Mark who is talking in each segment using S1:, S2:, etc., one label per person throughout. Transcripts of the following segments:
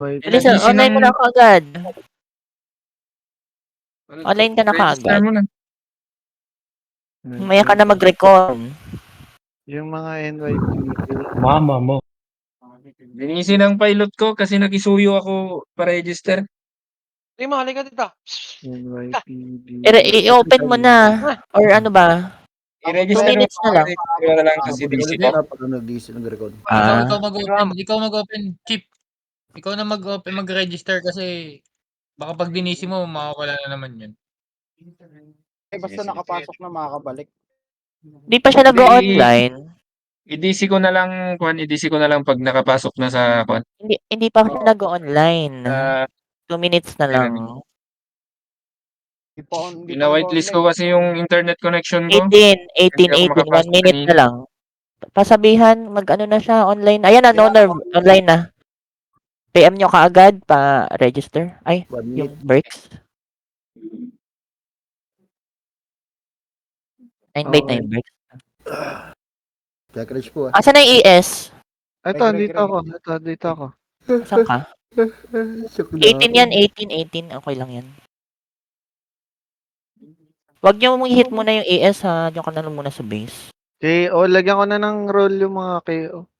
S1: Bilis,
S2: DC
S1: online mo
S2: ng...
S1: na kaagad.
S2: Ano,
S1: Online ka na
S2: register
S1: kaagad.
S2: mo na.
S1: Maya ka na mag-recon.
S3: Yung mga NYPD.
S4: Mama mo.
S2: Dinisi ng pilot ko kasi nakisuyo ako pa-register.
S5: Timo, halika dito.
S3: NYPD.
S1: I-open mo na. Or ano ba?
S2: I-register
S1: 2
S2: mo.
S1: minutes na lang.
S2: I-register mo na lang kasi DC ko.
S6: Pag nag-DC nag-record.
S7: Ikaw mag-open. Ikaw mag-open. Chip. Ikaw na mag-open, mag-register kasi baka pag dinisi mo, makakawala na naman yun.
S6: Basta nakapasok na makakabalik.
S1: Di pa siya nag-online.
S2: I-DC ko na lang, i-DC ko na lang pag nakapasok na sa kwan.
S1: Hindi pa siya nag-online. 2 minutes na lang.
S2: Pina-whitelist ko kasi yung internet connection ko.
S1: 18, 1
S2: makapasok
S1: minute na
S2: kanina.
S1: lang. Pasabihan, mag-ano na siya, online. Ayan na, Nerve, online na. PM nyo kaagad, pa-register. Ay, yung breaks. 9x9 breaks.
S6: Check reach po
S1: Asan na yung ES?
S3: Ito, dito ako.
S1: Saan ka? 18 yan, 18. Okay lang yan. Wag nyo mong hit muna yung ES ha. Diyan ka na lang muna sa base.
S3: KO, lagyan ko na ng roll yung mga KO.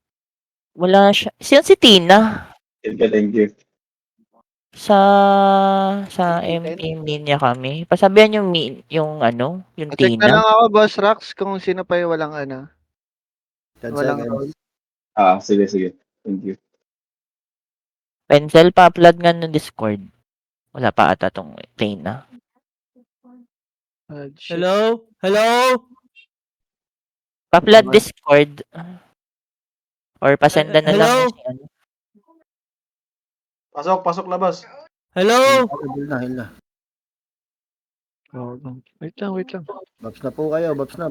S1: Wala siya. Siyan si Tina?
S8: Thank you.
S1: Sa MP linya kami. Pasabihan yung ano, yung
S3: Check na
S1: Tina.
S3: lang ako, Boss Rax, kung sino pa yung walang ano.
S6: 10
S3: Walang
S6: seconds.
S3: roll.
S8: Sige. Thank you.
S1: Pencil pa-upload nga ng Discord. Wala pa ata tong Tina.
S9: Hello?
S1: Pa-upload Discord. Or pasendan na lang.
S9: Hello?
S1: Si ano.
S6: Pasok labas.
S9: Hello?
S6: Heal na.
S3: Oh, wait lang.
S6: Babs na po kayo. Babs na.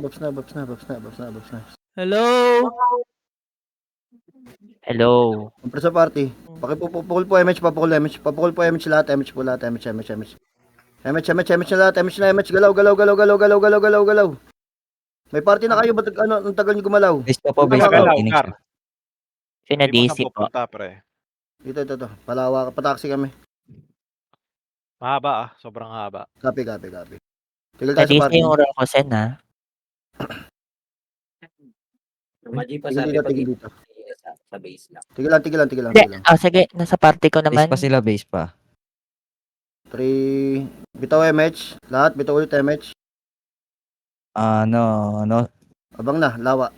S9: Hello?
S1: Hello.
S6: Kumpara sa party. Pakipupukul po MH, papukul po MH lahat, MH po lahat, MH na lahat, MH na, galaw. May party na kayo, ba't ang tagal nyo gumalaw?
S10: Base pa po, base pa.
S1: Pinadisi po.
S6: Ito. Palawa, pataksi kami.
S5: Mahaba sobrang haba.
S6: Copy. Tigil tayo sa
S1: Nadisi
S6: party.
S1: yung Rokosen ha.
S6: Tigil dito.
S10: Sa base lang.
S6: Tigil lang.
S1: Sige, nasa party ko
S10: Base
S1: naman.
S10: pa sila, base pa.
S6: 3, bitaw MH, lahat, bitaw ulit MH.
S10: No.
S6: Abang na, lawa.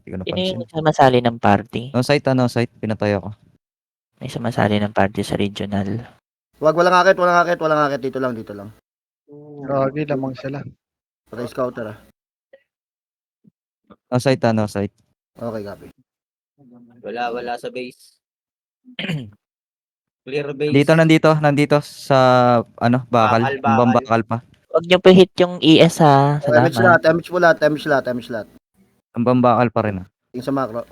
S10: Hindi ko
S1: Sino yung
S10: napansin.
S1: sumasali ng party?
S10: No site, pinatay ako.
S1: May sumasali ng party sa regional.
S6: Walang akit, dito lang.
S3: Gagi, lamang sila.
S6: Patay scouter
S10: No site.
S6: Okay, copy.
S10: Wala sa base. Clear base. Nandito sa bakal. Bakal pa.
S1: Huwag niyo po hit yung ES ha. Salamat.
S6: MH lahat.
S10: Ang bakal pa rin.
S6: Yung sa macro.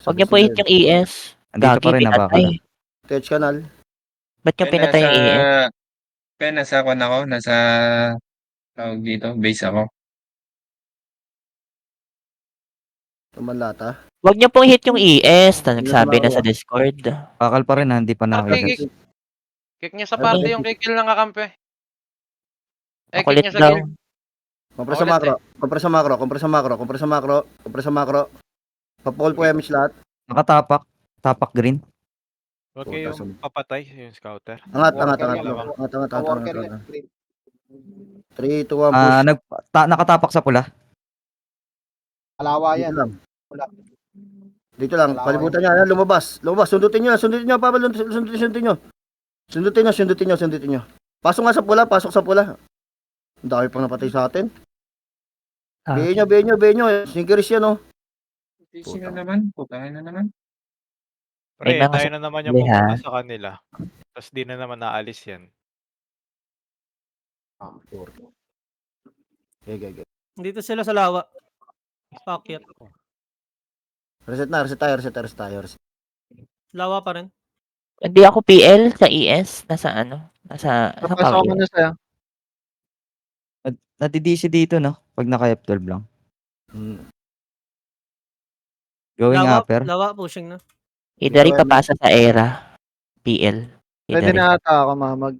S1: Huwag niyo po hit yung ES.
S10: Andito pa rin na bakal.
S6: Touch canal.
S1: Ba't niyo pinatay yung ES?
S2: Kaya nasa kwan ako, nasa tawag dito, base ako.
S6: Tumalata.
S1: Huwag niyo pong hit yung ES. Nagsabi na sa Discord.
S10: Bakal pa rin, hindi pa nakakita.
S5: Kick niya sa party yung kill ng kakampi.
S1: Makulit
S5: Kick niya sa
S1: daw.
S5: kill.
S6: Kumpara sa macro. Papukul po MH lahat.
S10: Nakatapak. Tapak green.
S5: Huwag kayong papatay yung scouter.
S6: Angat. 3, 2, 1, push.
S10: Nakatapak sa pula.
S6: Alawa yan. Dito lang. Palibutan niya. Lumabas. Sundutin niyo. Pabal, sundutin niyo. Pasok sa pula. Ang dami pang napatay sa atin. Beyo nyo. Sinkiris yan, oh.
S2: DC na naman, putahin na naman.
S5: Pre,
S1: Ay,
S5: tayo na naman yung pupunta sa kanila. Tapos di na naman naalis yan.
S6: Okay.
S9: Dito sila sa lawa. Pakyat.
S6: Reset tayo.
S9: Lawa pa rin.
S1: Hindi ako PL sa ES. Nasa
S3: Papasok ko na sa'yo.
S10: Nati-DC dito, no? Pag naka-F12 lang. Going upper.
S9: Lawa pushing na.
S1: Idari papasa sa era. PL.
S3: Pwede
S1: Hidari.
S3: na ata ako mamag.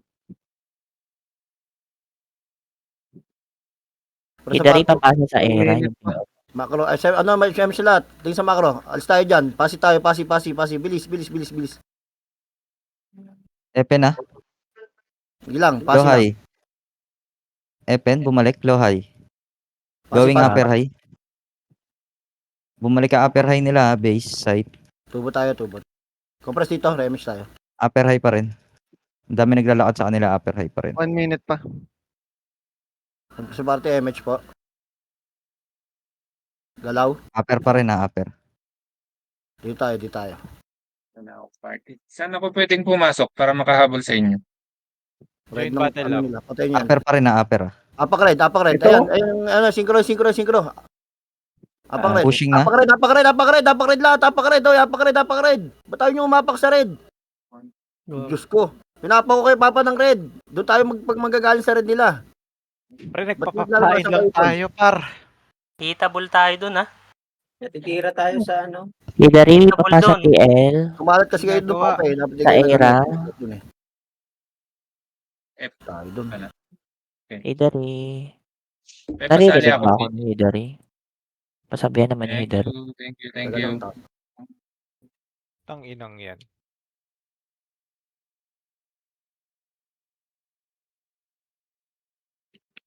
S6: Pero sa
S1: Hidari
S6: macro,
S1: papasa sa era.
S3: minute
S1: Yung
S6: macro, ay, ano, may siyempre sila. Tingin sa macro. Alis tayo dyan. Pasi tayo, pasi. Bilis.
S10: Epen na.
S6: Sige lang, pasi
S10: Low
S6: lang.
S10: high. Epen, bumalik. Low high.
S6: Pasi,
S10: Going
S6: pasi.
S10: upper high. Bumalik ka upper high nila, base side.
S6: Tubo tayo. Compress dito, remix tayo.
S10: Upper high pa rin. Ang dami naglalakad sa kanila, upper high pa rin.
S3: 1 minute pa.
S6: Sa parte MH po. Galaw.
S10: Upper pa rin upper.
S6: Dito tayo.
S2: Saan ako pwedeng pumasok para makahabol sa inyo?
S6: Red
S5: Join
S6: lang,
S5: battle
S6: ano
S5: up.
S6: nila. Patayin yan.
S10: Upper pa rin upper.
S6: Apak red.
S3: Ito?
S6: Ayan, ano, synchro. Apak red.
S10: Pushing na.
S6: Apak red. Ba't tayo nyo umapak sa red? Diyos ko. Pinapak ko kayo papa ng red. Doon tayo magagaling sa red nila.
S5: Pre,
S6: Ba't
S5: nagpapakain
S6: naglalabas
S5: lang
S6: ako
S5: tayo, par.
S9: Hitabol tayo dun, ha?
S4: Natitira tayo sa ano.
S1: Hidari
S9: Double
S1: papasa
S9: down.
S1: PL.
S6: Kumalat kasi kayo doon
S5: Ginagawa.
S6: papa eh. Dapat
S1: Sa
S6: kayo
S1: era.
S6: dun eh.
S2: F.
S6: Tayo doon.
S1: Hidari.
S2: Pasali
S1: Naririnig
S2: ako.
S1: ba ako ni Hidari? Pasabihan naman ni Hidari.
S2: Thank you.
S6: Taga lang tao.
S5: Tang inang yan.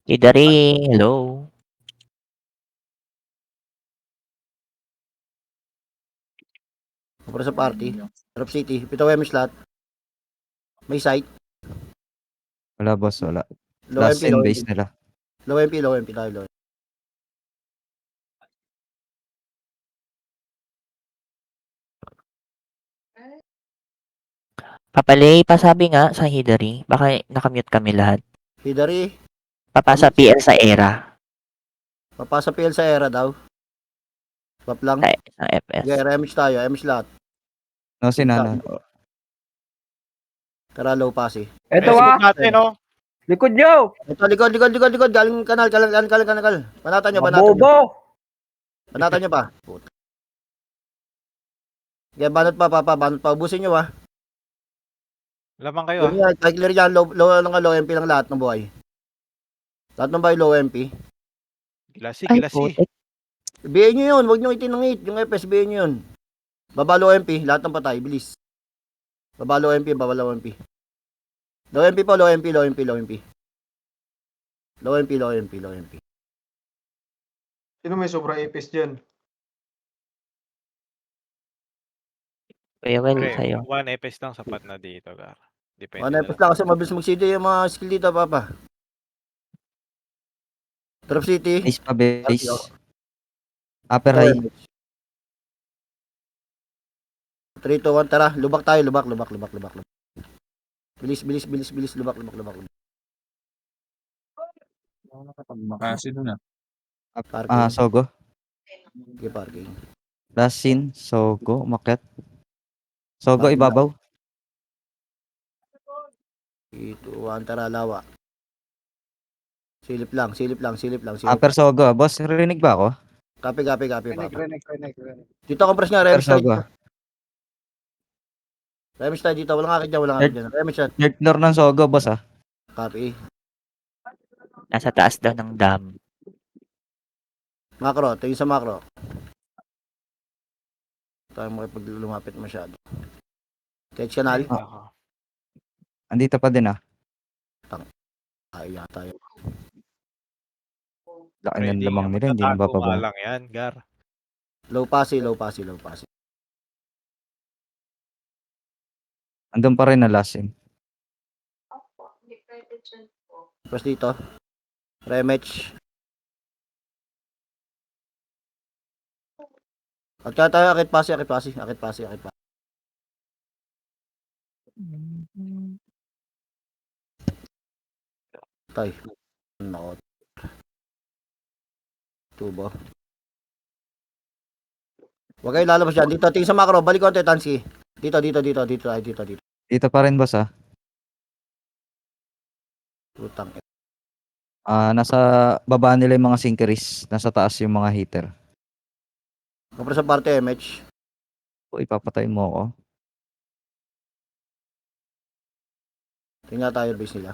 S1: Hidari, hello.
S6: Kumpara sa party. Drop City. Pito MH lahat. May site.
S10: Wala boss, wala.
S6: Low
S10: Last
S6: MP,
S10: in base nila.
S6: Low MP tayo.
S1: Papalay, pasabi nga sa Hidari. Baka nakamute kami lahat.
S6: Hidari.
S1: Papasa PL sa era.
S6: Papasa PL sa era daw. Swap lang.
S1: Sa FS.
S6: Okay, MH tayo. MH lahat.
S10: No, sinana.
S6: Tara, low pass eh.
S4: Ito
S5: Facebook natin, oh.
S4: Likod nyo!
S6: Ito, likod. Galing kanal. Panatan nyo.
S4: Mabobo!
S6: Panatan nyo pa. Puta. Okay, banat pa, papa. Banat pa. Ubusin nyo, ha.
S5: Lamang kayo, ah.
S6: Yan, clear yan. Low MP lang lahat ng buhay. Lahat ng buhay, low MP.
S5: Gilasi.
S1: putik.
S6: Bihin nyo yun. Huwag nyo itinangit. Yung FS, bihin nyo yun. Baba low MP. Lahat ng patay. Bilis. Baba low MP. Low MP po. Low MP. Low MP.
S3: Sino may sobra epis dyan?
S1: Kuya Well,
S5: Pre,
S1: sa'yo.
S5: 1 FS lang sapat na dito, gar. Depende
S6: Ano
S5: na
S6: FS
S5: lang.
S6: lang kasi mabilis mag-CD yung mga skill dito, papa. Drop City.
S10: Base pa base. Upper high.
S6: 3, 2, 1, tara. Lubak tayo. Lubak. Bilis. Lubak.
S2: Makasi doon ah.
S6: Parking.
S10: Sogo.
S6: Sige, parking.
S10: Last scene, Sogo, umakyat. Sogo, ibabaw.
S6: 3, 2, 1, tara. Lawa. Silip lang.
S10: Upper Sogo. Boss, rinig ba ako?
S6: Copy, papa.
S3: Renek.
S6: Dito compress nga.
S10: Upper
S6: Remix tayo
S10: Sogo.
S6: dito. Remix tayo dito. Walang akit dyan. Remix yan.
S10: Third floor ng Sogo, boss ah.
S6: Copy.
S1: Nasa taas daw ng dam.
S6: Macro. Tingin sa macro. Tayo makipag lumapit masyado. Catch canal.
S10: Andito pa din ah.
S6: Ay, yata yun.
S10: Laki ng
S5: Ready
S10: lamang
S5: nga,
S10: nila, hindi
S5: magtatago
S10: nabababa.
S5: nga lang yan, gar.
S6: Low passy.
S10: Andun pa rin na last scene.
S6: Tapos dito. Rematch. At kaya tayo, akit pasi. Tay. Nako. Tubo. Huwag kayo lalabas dyan. Dito, tingin sa macro. Balik konti, Tansky. Dito.
S10: Dito pa rin, boss ah.
S6: Putang.
S10: Nasa baba nila yung mga sinkeries. Nasa taas yung mga heater.
S6: Kapag sa parte, MH.
S10: Ipapatay mo ako.
S6: Tingnan tayo base nila.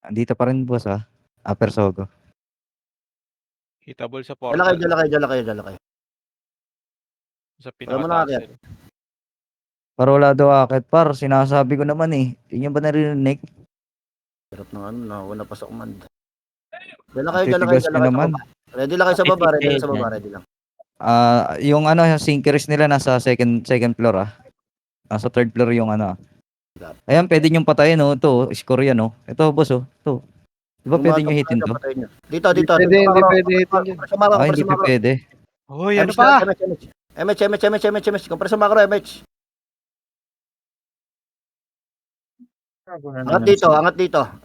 S10: Andito pa rin boss Upper Sogo.
S5: Hitable sa
S6: Dala kayo,
S5: portal.
S6: dala kayo.
S5: Sa
S6: Wala mo na
S5: pinakataas.
S6: kaya.
S10: Para wala daw akit par, sinasabi ko naman eh. Yun yung ba narinig?
S6: Hirap ng ano, nawala pa sa command. Dala kayo,
S10: Titigas
S6: sa
S10: nyo naman.
S6: baba. Ready lang kayo sa baba, ready lang sa baba, ready lang.
S10: Yung ano, yung sinkeries nila nasa second floor Nasa third floor yung ano. Ayan, pwede nyo patayin Ito, score yan Ito boss Ito. Di ba pwede nyo hitin to?
S6: Dito.
S3: Hindi pwede hitin dyan.
S6: Kompreso makro,
S10: Hindi pa pwede.
S5: Hoy, ano
S6: MH,
S5: pa?
S6: MH. Kompreso makro, MH.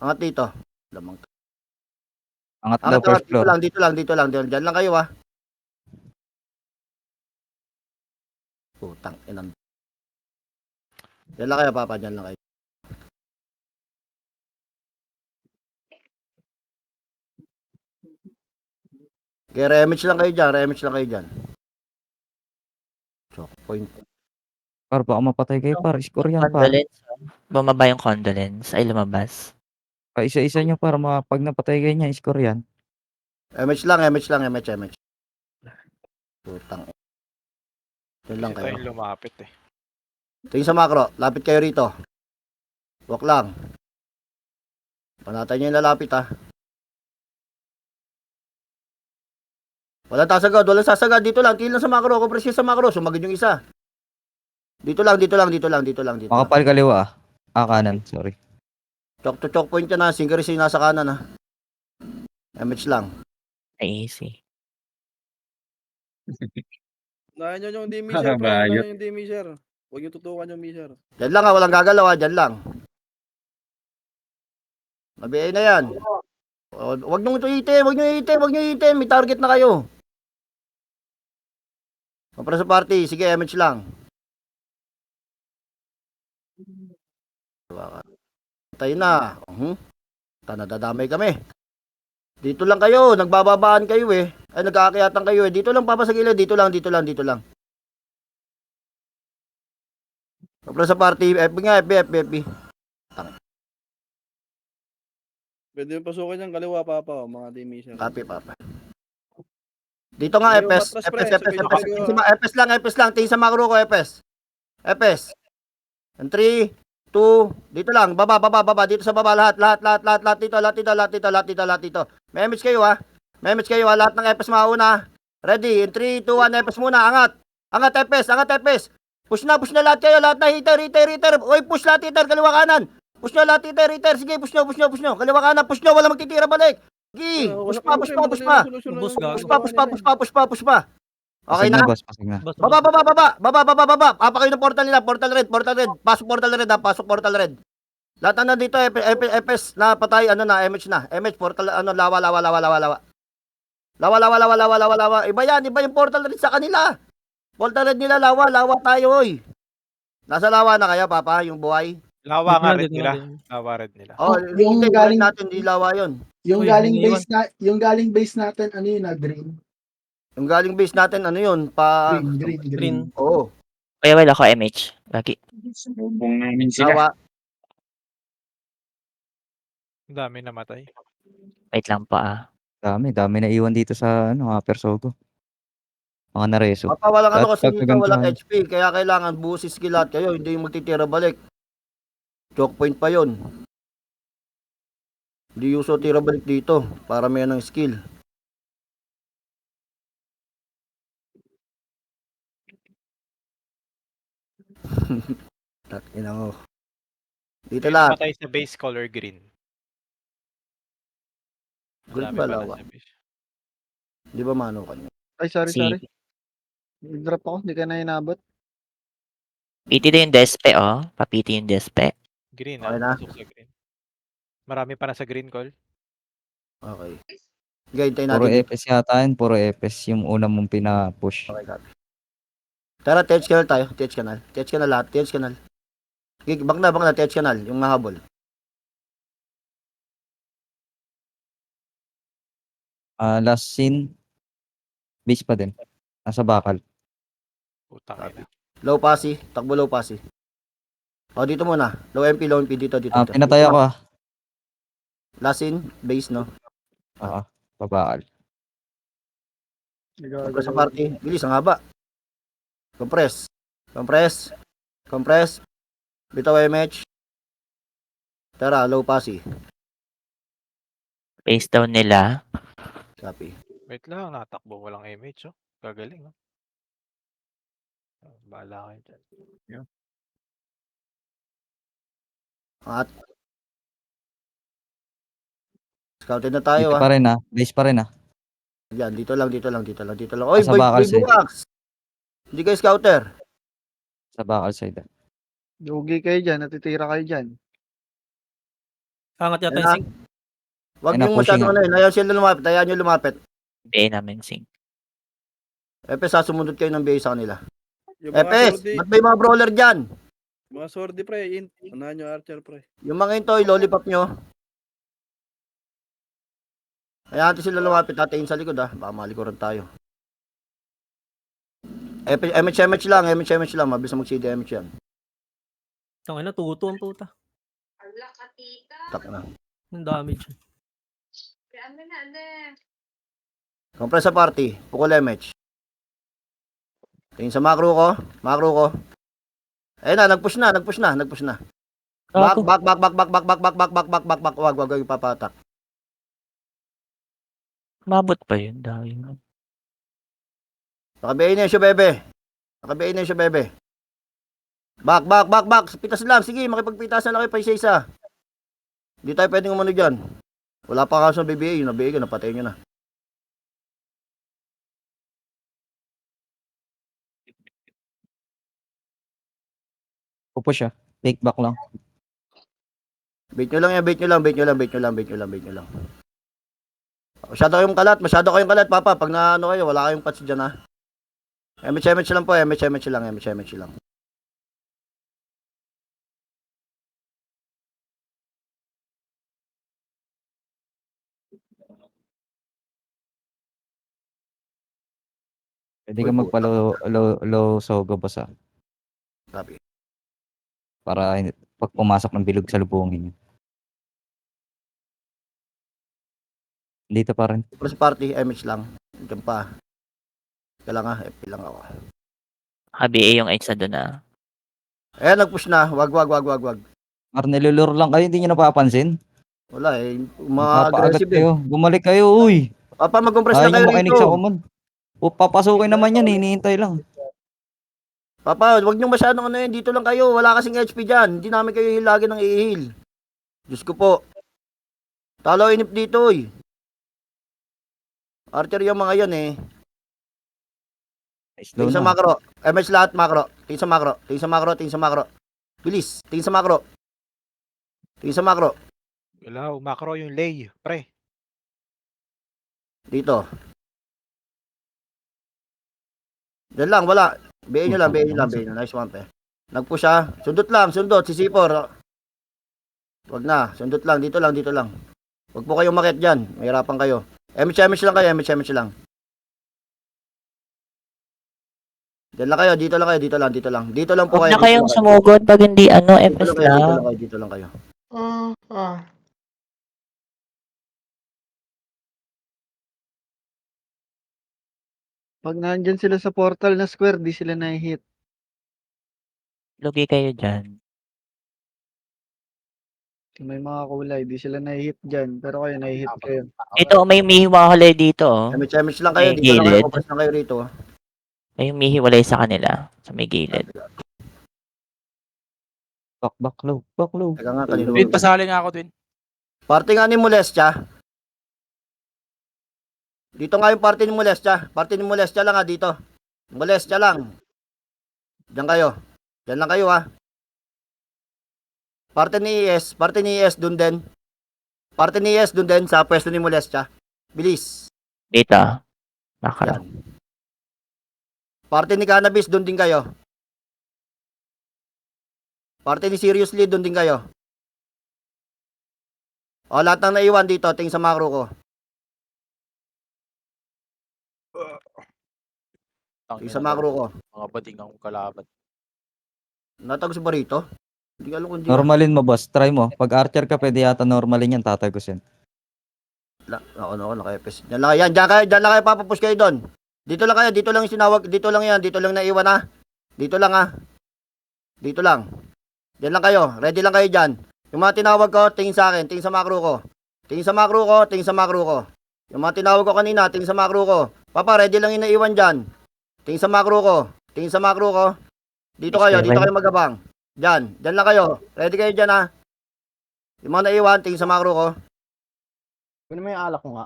S6: Angat dito. Lamang.
S10: Angat daw first floor.
S6: Dito lang. Diyan lang kayo Putang inang. Diyan lang kayo, Papa, diyan lang kayo. Okay, remage lang kayo dyan. Choke point.
S10: Par, baka mapatay kayo par. Score yan par.
S1: Condolence. Bumaba yung condolence. Ay, lumabas.
S10: Isa-isa nyo para pag napatay kayo niya, score yan.
S6: MH lang. Putang. Diyan lang
S5: Kasi
S6: kayo.
S5: tayong lumapit eh.
S6: Tingin sa macro, lapit kayo rito. Walk lang. Panatay nyo yung lalapit Walang sasagad. Dito lang, tingin lang sa macro. Kompresyon sa macro, sumagid yung isa. Dito lang.
S10: Makapal kaliwa kanan, sorry.
S6: Chok to chok point yan Sinkeris yung nasa kanan MH lang.
S1: Ay, easy.
S3: Unahin nyo yung DMI,
S2: Para
S3: sir.
S2: bayot.
S3: Unahin yung DMI, sir. Huwag yung tutukan yung sir.
S6: Diyan lang walang gagalaw dyan lang. Mabiyay na yan. Huwag nyo iitin. May target na kayo. Para sa party, sige MH lang. Tayo na. Nadadamay kami. Dito lang kayo, nagbababaan kayo Ay, nagkakakyatan kayo Dito lang papa sa gilid, dito lang. Para sa party, FB nga, FB.
S3: Pwede yung pasukin yung kaliwa, Papa, mga DMI, sir.
S6: Copy, papa. Dito nga,
S3: Ayaw,
S6: FS.
S3: matras, pre. Sabihin ko sa'yo,
S6: FS lang. Tingin sa macro ko, FS. And 3, 2, dito lang. Baba. Dito sa baba, lahat. Dito. May MH kayo, Lahat ng FS mauna. Ready? In 3, 2, 1, FS muna. Angat, FS. Push na lahat kayo. Lahat na hitter. Uy, push lahat hitter. Kaliwa kanan. Push nyo lahat hitter. Sige, push nyo. Kaliwa kanan, push nyo. Wala magtitira balik. Sige, push pa. Push pa. Okay
S10: Pasag
S6: na?
S10: boss, pasag na.
S6: Baba. Papa kayo ng portal nila. Portal red. Pasok portal red. Lahat na dito, FS na patay, MH na. MH, portal, lawa. Iba yung portal red sa kanila. Portal red nila, lawa tayo, oy. Nasa lawa na kaya, Papa, yung buhay?
S5: Lawa nga red nila. Lawa red nila.
S6: Oh,
S11: yung galing
S6: natin, di lawa yun.
S11: yung galing base natin ano yun green.
S6: Yung galing base natin, yun?
S11: Green.
S6: Oo.
S1: Kaya wala ako MH. Lagi.
S2: Sumbong namin sila.
S6: Lawa.
S5: Ang dami namatay.
S1: Wait lang pa
S10: Dami na iwan dito sa Upper Sogo. Mga nareso.
S6: Papa, walang
S10: At
S6: kasi dito, walang
S10: pagkagandahan.
S6: HP. Kaya kailangan busis kilat kayo. Hindi yung magtitira balik. Choke point pa yun. Hindi uso tira balik dito. Para may ng skill. Ina mo. Dito
S5: Yung
S6: lahat.
S5: namatay sa base color green.
S6: Good
S5: Dami
S6: ba
S5: pala
S6: lawa?
S5: sa base.
S6: Di ba mano kanya?
S3: Ay,
S1: Si
S3: Drop ako, hindi ka na inabot.
S1: PT din yung despe, Papiti yung despe.
S5: Green
S6: Okay na?
S5: Pasok sa green. Marami pa na sa green call.
S6: Okay. Sige, hintayin
S10: Puro
S6: natin.
S10: FS yata yun. Puro FS yung una mong pina-push.
S6: Okay, copy. Tara, TH canal tayo. TH canal lahat. TH canal. Sige, bak na. TH canal. Yung mahabol.
S10: Last scene. Base pa din. Nasa bakal.
S5: Putang ina.
S6: Low passy. Takbo low passy. O, dito muna. Low MP, dito.
S10: Pinatay ako ah.
S6: Last in, base, no?
S10: Oo. Babakal.
S6: Compress sa party. Bilis, ang haba. Compress. Bitaw MH. Tara, low passy.
S1: Face down nila.
S6: Copy.
S5: Wait lang, natakbo ko lang MH, oh. Gagaling, oh. Bahala kayo dyan.
S6: At scouted na tayo,
S10: Dito pa rin ah. Base pa rin ah.
S6: Yan, dito lang. Oy,
S10: Sa
S6: boy,
S10: bakal
S6: boy,
S10: side.
S6: buwaks. Hindi kayo scouter.
S10: Sa bakal side ah.
S11: Lugi kayo dyan, natitira kayo dyan.
S9: Angat yata
S6: Yan
S9: yung
S6: na.
S9: sync.
S6: Wag
S10: Ayun na,
S6: yung
S10: pushing
S6: masyadong
S10: ah.
S6: ayaw sila lumapit, ayaw nyo lumapit.
S1: BA namin sync.
S6: Epes, sumunod kayo ng BA sa kanila.
S4: Yung
S6: Epes, ba't may mga brawler dyan?
S4: mga sordi pre, unahan nyo archer pre.
S6: Yung mga intoy, lollipop nyo. Kaya natin sila lumapit, tatiin sa likod baka malikuran tayo. MH lang, mabilis na mag-CD MH yan.
S9: Ang ina, tuto ang puta.
S6: Tak na.
S9: Ang damage.
S6: Compress sa party, pukul MH. Tingin sa macro ko. Ayun na, nag-push na. Back. Wag yung papatak.
S1: Mabot pa yun. Dahil nga.
S6: Nakabiay na yung siya, bebe. Back. Pitas lang. Sige, makipagpitasan lang kayo pa isa-isa. Hindi tayo pwedeng umano dyan. Wala pa kaso ng BBA. Yung BBA ko, napatayin nyo na.
S10: Pupush ah. Take back lang.
S6: Bait nyo lang. Masyado kayong kalat, papa. Pag naano kayo, wala kayong patch dyan, ha. MH lang po, MH lang.
S10: Pwede ka magpa-low sogo boss ah.
S6: Copy.
S10: Para pag pumasok ng bilog sa lubungin. Dito pa rin.
S6: Plus party, MH lang. Diyan pa. Kailangan, FP lang ako.
S1: BA yung X na doon na.
S6: Nag-push na. Wag.
S10: Mar nilulur lang kayo, hindi nyo napapansin.
S6: Wala
S10: Napaagat
S6: aggressive
S10: kayo. Bumalik kayo, uy.
S6: Papa, mag-compress
S10: Ayaw
S6: na kayo
S10: nyo makinig
S6: rito.
S10: sa command. O, papasukin naman yan, hinihintay lang.
S6: Papa, wag nyo masyadong dito lang kayo. Wala kasing HP dyan. Hindi namin kayo lagi ng i-heal. Diyos ko po. Talo inip dito, Archer yung mga yan,
S10: Slow
S6: Tingin sa
S10: na.
S6: macro. MH lahat macro. Tingin sa macro. Bilis. Tingin sa macro.
S5: Wala, macro yung lay, pre.
S6: Dito. Diyan lang, wala. BA nyo lang. Nice one, pe. Nagpush siya. Sundot. Si C4. Wag na. Sundot lang. Dito lang. Wag po kayong umakyat dyan. Mahirapan kayo. MH lang kayo. Diyan lang kayo. Dito lang po
S1: Huwag
S6: kayo.
S1: na kayong sumugod pag hindi FS lang.
S6: Dito lang kayo.
S11: Pag nandyan sila sa portal na square, di sila na-hit.
S1: Lugi kayo dyan.
S11: May mga kulay, di sila na-hit dyan. Pero kayo, na-hit kayo.
S1: Ito, may umihiwalay dito.
S6: MH lang kayo.
S1: May
S6: Dito lang kayo.
S1: gilid.
S6: Focus lang kayo rito.
S1: May umihiwalay sa kanila. Sa may gilid.
S10: Back low.
S6: Teka nga, kanino.
S9: Twin, pasali nga ako, Twin.
S6: Party nga ni Molestia. Dito nga yung party ni Molestia. Lang dito. Molestia lang. Diyan kayo. Diyan lang kayo, ha. Party ni ES dun din. Sa pwesto ni Molestia. Bilis.
S1: Dito. Baka.
S6: Yan. Party ni Cannabis dun din kayo. Party ni Seriously dun din kayo. O, lahat ng naiwan dito, tingin sa macro ko. Tingin sa macro ko.
S5: Mga bading akong kalaban.
S6: Natag si Barito. Hindi ko alam kung di
S10: Normalin mo, boss. Try mo. Pag archer ka, pwede yata normalin yan. Tatagos yan.
S6: Naka-FS. Diyan lang yan. Diyan lang kayo papapush kayo doon. Dito lang kayo. Dito lang yung sinawag. Dito lang yan. Dito lang naiwan ha. Dito lang ha. Dito lang. Diyan lang kayo. Ready lang kayo dyan. Yung mga tinawag ko, tingin sa akin. Tingin sa macro ko. Tingin sa macro ko. Tingin sa macro ko. Yung mga tinawag ko kanina, tingin sa macro ko. Papa, ready lang yung naiwan dyan. Tingin sa macro ko. Tingin sa macro ko. Dito kayo. Dito kayo magabang. Dyan. Dyan lang kayo. Ready kayo dyan ha. Yung mga naiwan, tingin sa macro ko.
S11: Ano mo yung alak ko nga?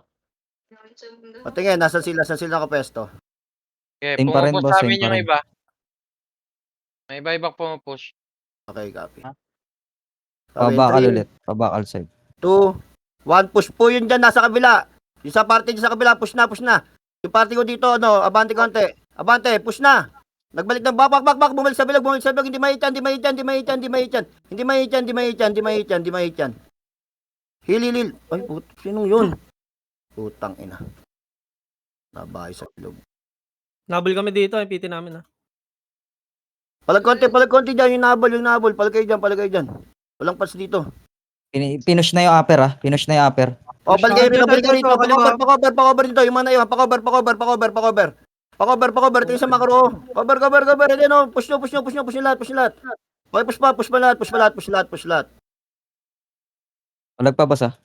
S6: Patingin, nasan sila nakapesto.
S5: Okay,
S10: Same pa rin,
S5: pumupush
S10: boss,
S5: sa amin
S10: same pa
S5: yung
S10: rin.
S5: iba. May iba-ibang pumupush.
S6: Okay, copy.
S10: Pabakal ulit. Pabakal side.
S6: 2, 1, push po yun dyan, nasa kabila. Yung sa party dyan sa kabila, push na. Yung party ko dito, abante konti. Abante, push na. Nagbalik ng bak, bumalik sa bilog, hindi mahit yan. Hililil. Ay, sinong yun? Putang ina. Nabahay sa bilog.
S9: Nabol kami dito, yung PT namin, ha.
S6: Palag konti dyan, yung nabol. Palag kayo dyan. Walang pass dito.
S10: Pinush na yung upper, ah. Pinush na yung upper.
S6: O, balik kayo rito. Pa-cover dito. Yung mana yun, pa-cover. Pa-cover. Tingin sa makro. Cover. Hindi, no. Push nyo lahat. Okay, push lahat.
S10: Walag pa, boss, ah.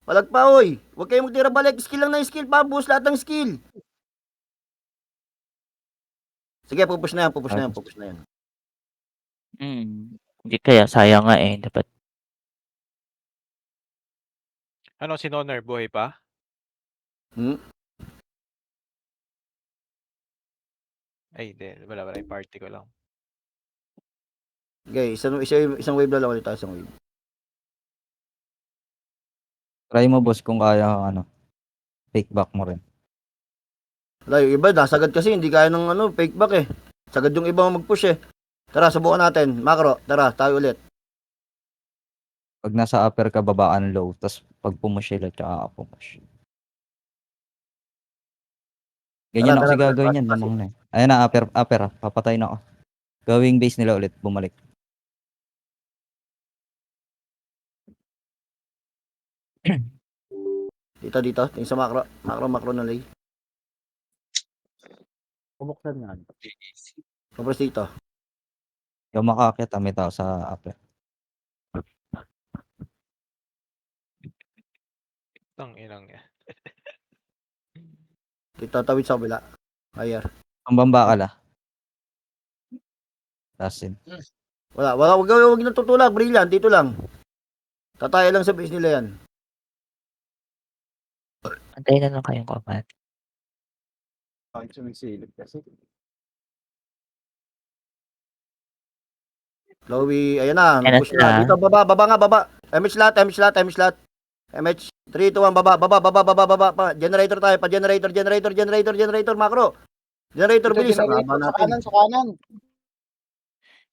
S6: Palag pa, oy. Huwag kayong magtira balik. Skill lang na yung skill. Pabuhos lahat ng skill. Sige, pupush na yan.
S1: Hindi kaya, sayang nga eh. Dapat.
S5: Ano, si Noner, buhay pa? Ay, hindi. Wala. Yung party ko lang.
S6: Okay, isang wave lang ulit tayo, isang wave.
S10: Try mo, boss, kung kaya, fake back mo rin.
S6: Wala, yung iba, nasagad kasi, hindi kaya ng fake back eh. Sagad yung iba mag-push eh. Tara, subukan natin. Macro, tara, tayo ulit.
S10: Pag nasa upper ka, babaan low. Tapos pag pumush sila, tsaka ka pumush. Ganyan ako
S6: Tara,
S10: kasi gagawin yan.
S6: tara.
S10: Lamang na eh. Ayan na, upper ah. Papatayin ako. Gawing base nila ulit, bumalik.
S6: Dito. Tingin sa macro. Macro na lay.
S11: Pumuksan nga.
S6: Compress dito.
S10: Yung makakit, may tao sa upper.
S5: Tang inang niya.
S6: Dito, tawid sa kabila. Higher.
S10: Ang bambakal ah. Tasin.
S6: Wag na tutulak. Brilliant, dito lang. Tataya lang sa base nila yan.
S1: Antayin na lang kayong command.
S3: Bakit sumisilip kasi?
S6: Lowy, ayan na.
S1: Ayan na
S6: Push na.
S1: sila.
S6: Dito, baba. MH lot. MH 3, 2, 1, baba. Generator tayo. Generator, macro. Generator, bilis. Ang haba natin.
S11: Sa kanan.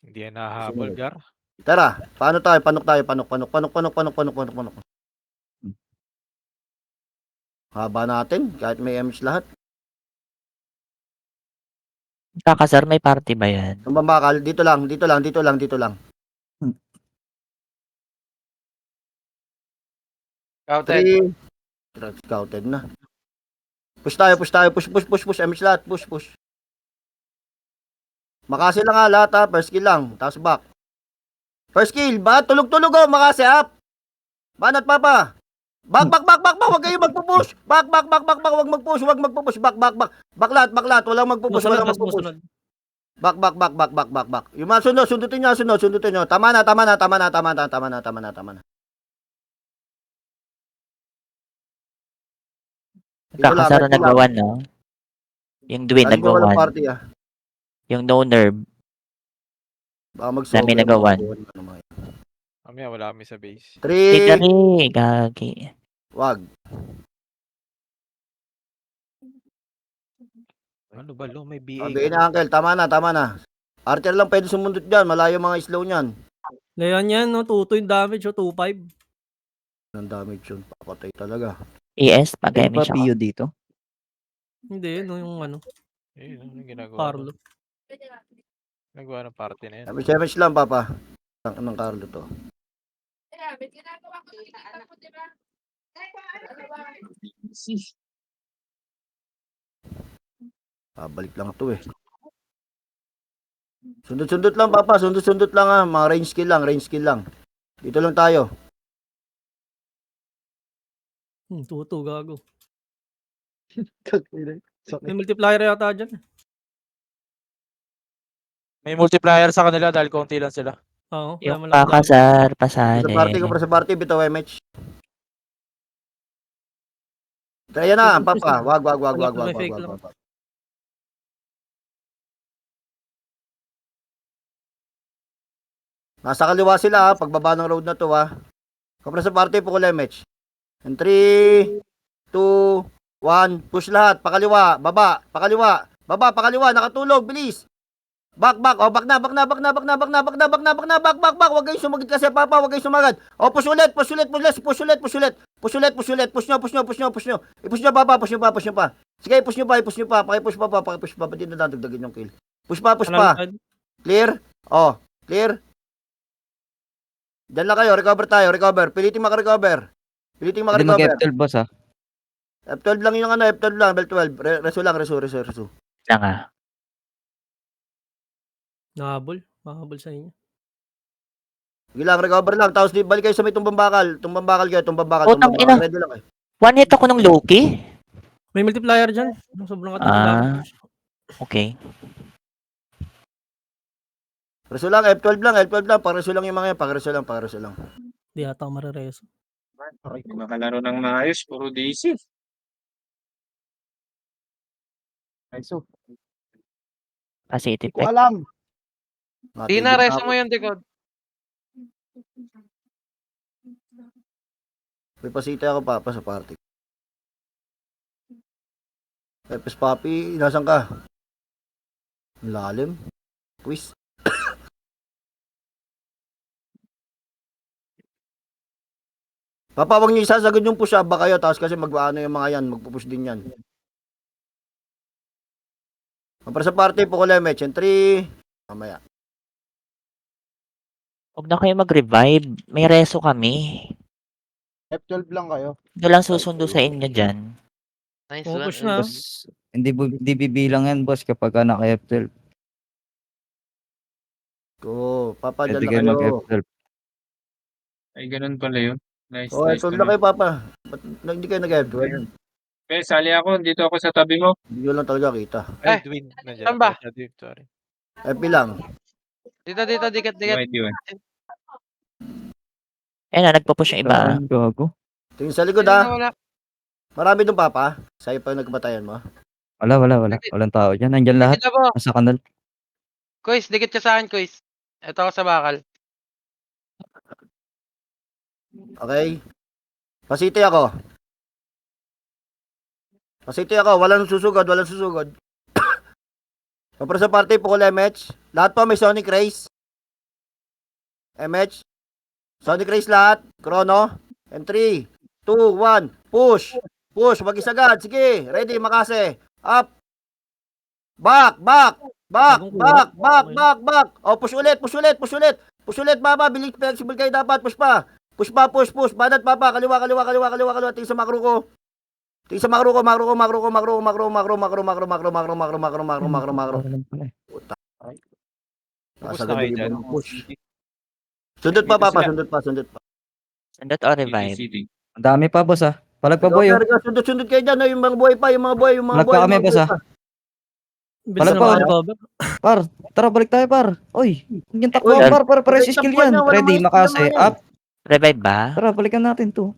S5: Hindi yan nahabol, Gar.
S6: Tara, paano tayo? Panok. Haba natin, kahit may MH lahat.
S1: Kakasar, may party ba yan?
S6: Ang bambakal, dito lang.
S5: Scouted.
S6: 3. Scouted na. Push tayo. Push. MH lahat. Push. Makasi lang lahat ha. First kill lang. Tapos back. First kill. Ba? Tulog-tulog oh. Makasi up. Banat papa. Back. Huwag kayo magpupush. Back. Huwag magpupush. Back. Baklat. Walang magpupush. Back. Yung mga sundutin nyo. Tama na.
S1: Kakasar na nagawan, no? Yung Dwayne
S6: Galing ko walang
S1: nagawan.
S6: party ah.
S1: Yung no nerve.
S6: Baka mag-sober.
S1: Dami nagawan.
S5: Mamaya wala kami sa base.
S6: 3.
S1: Gagi.
S6: Wag.
S5: Ano ba, lo? May BA.
S6: Sabihin na uncle. Tama na. Archer lang pwede sumundot dyan. Malayo mga slow niyan.
S9: Leon yan, no? 2-2 yung damage, 2-5.
S6: Ang damage yun. Papatay talaga.
S1: ES, pag
S10: May pa
S1: siya.
S10: PU dito.
S9: Hindi, no? Yung
S5: Eh, ano yung ginagawa?
S9: Carlo.
S5: Nagawa ng party na yan.
S6: Damage lang papa. ng Carlo to. Babalik lang to eh. Sundot-sundot lang, Papa. Sundot-sundot lang ha. Mga range skill lang, range skill lang. Dito lang tayo.
S9: Tuto, gago.
S11: Sakit.
S9: May multiplier yata dyan.
S5: May multiplier sa kanila dahil konti lang sila.
S9: Oo, kaya
S1: Yung
S9: malaki.
S1: pakasar,
S6: Sa
S1: pasali.
S6: party ko, sa party, bitaw MH. Kaya na, Papa. Wag. Nasa kaliwa sila ha, pagbaba ng road na to ha. Kapra sa party, pukul MH. And 3, 2, 1, push lahat, pakaliwa, baba, pakaliwa, nakatulog, bilis. Back, back na, back, wag kayong sumagid kasi, Papa, wag kayong sumagad. O, push ulit, push nyo, i-push nyo, Papa, push nyo pa. Sige, i-push nyo pa, pakipush pa, pati na dagdagan yung kill. Push pa. Clear? O, clear? Diyan lang kayo, recover. Piliting makarecover.
S10: Hindi mag-F12 boss ha.
S6: F12 lang yung ano, F12 lang, belt 12. Reso.
S1: Lang ah.
S9: Mahabol sa inyo.
S6: Sige lang, recover lang. Tapos balik kayo sa may tumbang bakal. Tumbang bakal.
S1: Utang ina.
S6: Ready lang kayo.
S1: One hit ako ng Loki.
S9: May multiplier dyan. Sobrang katulad.
S1: Okay.
S6: Reso lang, F12 lang. Pareso lang yung mga yan. Pareso lang.
S9: Di ata ako marereso.
S2: Makalaro ng maayos, puro DC.
S1: Positive.
S11: Ko alam.
S6: Di na, reso mo
S7: yung dekod.
S6: May pasita ako, Papa, sa party. Pepes Papi, nasan ka? Ang lalim. Quiz. Papa, wag niyo isasagad yung push up ba kayo, tapos kasi mag-ano yung mga yan, magpupush din yan. Para sa party, pukul MH, and 3, mamaya.
S1: Huwag na kayo mag-revive. May reso kami.
S11: F12 lang kayo.
S1: Ito lang susundo sa inyo dyan.
S9: Push na.
S10: Boss, hindi bibilang yan boss kapag naka-F12.
S6: Go, Papa, dyan
S10: Pwede
S6: na
S10: kayo
S6: kayo.
S10: mag-F12.
S2: Ay, ganun pala yun. Nice,
S6: Oh, F12 na kayo, Papa. Ba't hindi kayo nag-F12?
S2: Okay, sali ako. Dito ako sa tabi mo.
S6: Hindi ko lang talaga kita.
S5: Ay, Edwin. Nandiyan
S7: saan ba?
S5: ako. Sorry.
S6: FP lang.
S7: Dito, dikat.
S2: Mighty one.
S1: Ayun na, nagpo-push yung iba.
S10: Gago.
S6: Tingin sa likod, ha?
S7: Wala.
S6: Marami doon, Papa. Sa'yo pa yung nagkabatayan mo.
S10: Wala. Walang tao dyan. Nandyan lahat.
S7: Dikit ako.
S10: Nasa kanal.
S7: Kuis, dikit ka sa akin, Kuis. Ito ako sa bakal.
S6: Okay? Pasiti ako. Walang susugod. Para sa party, pukul MH. Lahat po may Sonic Race. MH. Sonic Race lahat. Chrono. And 3, 2, 1. Push. Wag isagad. Sige. Ready, makase. Up. Back. O, push ulit. Baba. Bilis, flexible kayo dapat. Push pa. Push. Banat, Papa. Kaliwa. Tingin sa makro ko. Makro.
S5: Tapos na kayo dyan.
S6: Sundot pa, Papa. Sundot pa.
S1: Sundot o revive.
S2: City.
S10: Ang dami pa boss ha. Palag pa boy.
S6: Sundot kayo dyan. Yung mga buhay pa.
S10: Palag pa kami boss ha.
S9: Bilis
S10: Wala
S9: na
S10: pa.
S9: makarecover.
S10: Par, tara balik tayo par. Oy, yung takbo
S6: Uy,
S10: par, para skill yan. Ready, makase, up.
S1: Revive ba?
S10: Tara, balikan natin to.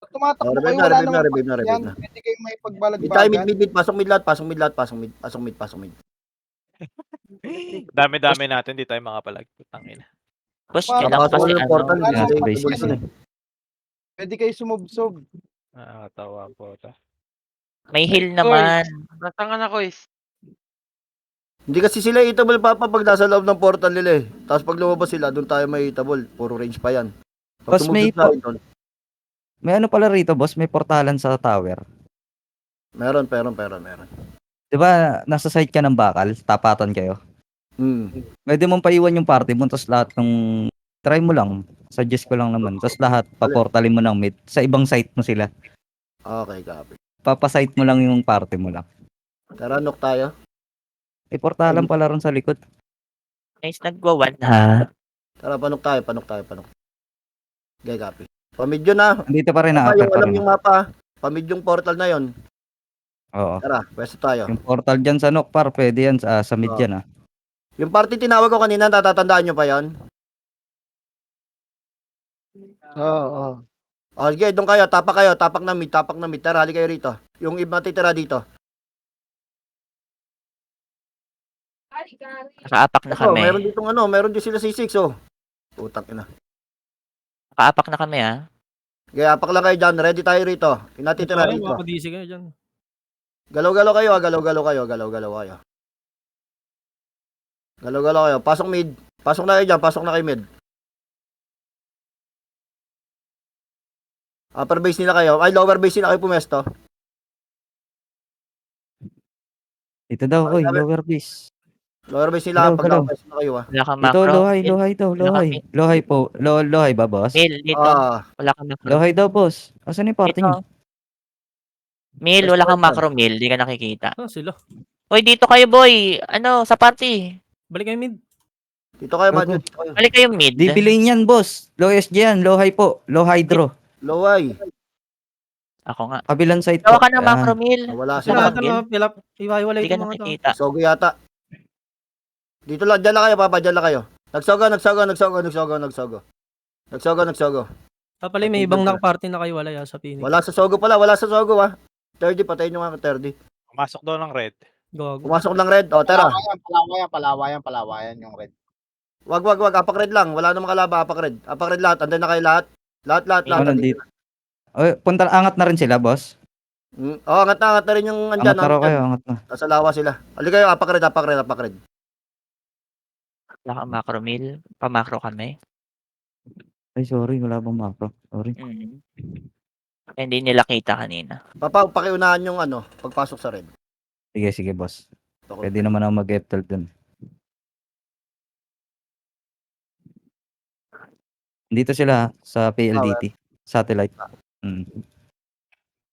S11: Tumatakbo kayo,
S6: Revive
S11: wala
S6: na.
S11: naman yan. Pwede kayong may
S6: Hindi tayo
S11: pagbalagbagan.
S6: mid. Pasok mid.
S5: Dami-dami natin. Di tayo makapalag. Tangina.
S1: Push
S11: Para
S1: nyo lang
S6: Pasok
S1: kasi
S6: yung portal.
S1: ano.
S10: Nasa
S6: Hindi
S10: base
S6: tayo
S10: kasi.
S11: Pwede kayo sumubsob.
S5: Nakakatawa po.
S1: May heal naman.
S7: Nasaan ka na, Kuis?
S6: Hindi kasi sila hitable, Papa, pag nasa loob ng portal nila eh. Tapos pag lumabas sila, doon tayo may hitable. Puro range pa yan.
S10: Boss, may
S6: doon.
S10: May ano pala rito, boss, may portalan sa tower.
S6: Meron.
S10: 'Di ba, nasa side ka ng bakal, tapatan kayo.
S6: Hmm.
S10: Pwede mong paiwan yung party mo, tapos lahat ng Try mo lang. Suggest ko lang naman. Tapos lahat, paportalin mo ng mid. Sa ibang site mo sila.
S6: Okay, copy.
S10: Papasite mo lang yung party mo lang.
S6: Tara, knock tayo.
S10: Portalan pala ron sa likod.
S1: Guys, nagwa-1 ha.
S6: Tara, panok tayo. Okay, copy. Pamid yun na.
S10: Dito pa rin na
S6: Mapa,
S10: upper
S6: yung
S10: pa
S6: alam
S10: rin.
S6: yung mapa. Pamid yung portal na yon.
S10: Oo.
S6: Tara, pwesto tayo.
S10: Yung portal dyan sa Nokpar, pwede yan sa mid
S6: Oo.
S10: yan
S6: Yung party tinawag ko kanina, natatandaan nyo pa yon?
S11: Oo.
S6: O, sige, doon kayo. Tapak na mid. Tara, hali kayo rito. Yung iba matitira dito.
S1: Nakaapak na kami.
S6: Meron din sila C6, oh. Putak ina.
S1: Nakaapak na kami ha.
S6: Okay, apak lang kayo dyan. Ready tayo rito. Pinatitira
S9: Tayo,
S6: rito.
S9: maka-DC kayo dyan.
S6: Galaw-galaw kayo. Galaw-galaw kayo. Pasok mid. Pasok na kayo dyan. Pasok na kayo mid. Upper base nila kayo. Ay, lower base nila kayo pumesto.
S10: Dito daw, oy, lower base.
S6: Lower base nila.
S10: Galaw.
S6: Pag-upper na kayo, ah.
S1: Wala kang
S10: Dito,
S1: macro.
S10: lohay daw, lohay. Lohay po. Lohay ba, boss?
S1: Mil, dito.
S6: Ah,
S1: Wala kang macro.
S10: Lohay daw, boss. Asan yung party
S1: Dito.
S10: niyo?
S1: Mil, wala kang macro, Mil. Di ka nakikita.
S9: Ah, sila.
S1: Hoy, dito kayo, boy. Ano, sa party.
S9: Balik kayo mid.
S6: dito kayo,
S10: Gago.
S6: budget. Dito kayo.
S1: Balik kayo mid.
S10: Di bilhin yan, boss. Low SG yan, low high po. Low hydro.
S6: Loway.
S1: Ako nga.
S10: Kabilang side
S1: Gawa
S10: po.
S1: ka ng macro, Mil.
S6: Wala
S9: Sila,
S6: sila.
S1: Sila.
S9: iwaiwalay
S1: Di ka
S9: ito mga to.
S1: nakikita.
S6: Sogo yata. Dito lang. Dyan lang kayo, papa. Dyan lang kayo. Nagsogo.
S9: Pala may ibang nakaparty na kayo wala sa Phoenix.
S6: Wala sa sogo pala. Wala sa sogo, ah. 30, patayin nyo nga 30.
S5: Pumasok daw ng red.
S9: Gago.
S6: Pumasok ng red. O, tara.
S11: Palawayan yung red.
S6: Wag. Apak red lang. Wala namang kalaba. Apak red lahat. Andan na kayo lahat. Lahat.
S10: Oh, nandito. Oy, punta angat na rin sila, boss.
S6: Angat na rin yung andyan.
S10: Angat na raw kayo, angat na.
S6: Nasa lawa sila. Ali kayo, apak red.
S1: Wala kang macro, Mil. Pa-macro kami.
S10: Ay, sorry, wala bang macro. Sorry.
S1: Hindi nila kita kanina.
S6: Papa, pakiunahan yung pagpasok sa red.
S10: Sige, boss. Pwede naman ako mag-F12 dun. Dito sila sa PLDT. Satellite.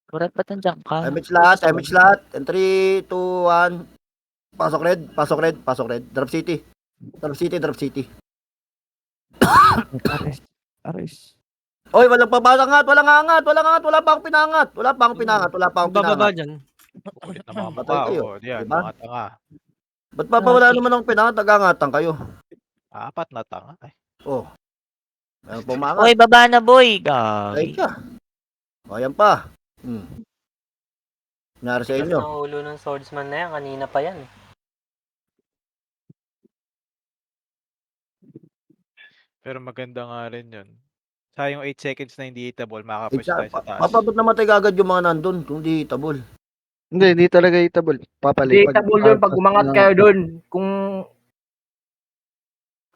S1: Kurat pa tandiyan ka.
S6: MH lahat. And 3, 2, 1. Pasok red. Drop city.
S10: Ares.
S6: Oy, walang angat. Wala pa akong pinangat.
S9: Bababa dyan.
S5: Kulit na mga
S6: Patay
S5: mukha.
S6: kayo.
S5: Oh, diyan,
S6: Diba?
S5: mga tanga.
S6: Ba't pa wala naman akong pinangat? Nagangatan kayo.
S5: 4 na tanga. Ay,
S6: Oh. Ayun pumangat.
S1: Hoy, baba na, boy.
S6: Ay
S1: Gagi.
S6: ka. Ayan pa. Nangyari sa inyo.
S12: Ang ulo ng swordsman na yan, kanina pa yan.
S5: pero maganda nga rin yun. Sayang 8 seconds na hindi hitable, makaka-push tayo sa taas.
S6: Papa, ba't namatay kagad yung mga nandun kung di hitabol?
S11: Hindi talaga itabol. Papalipad.
S12: Databull yun pag umangat kayo doon. Kung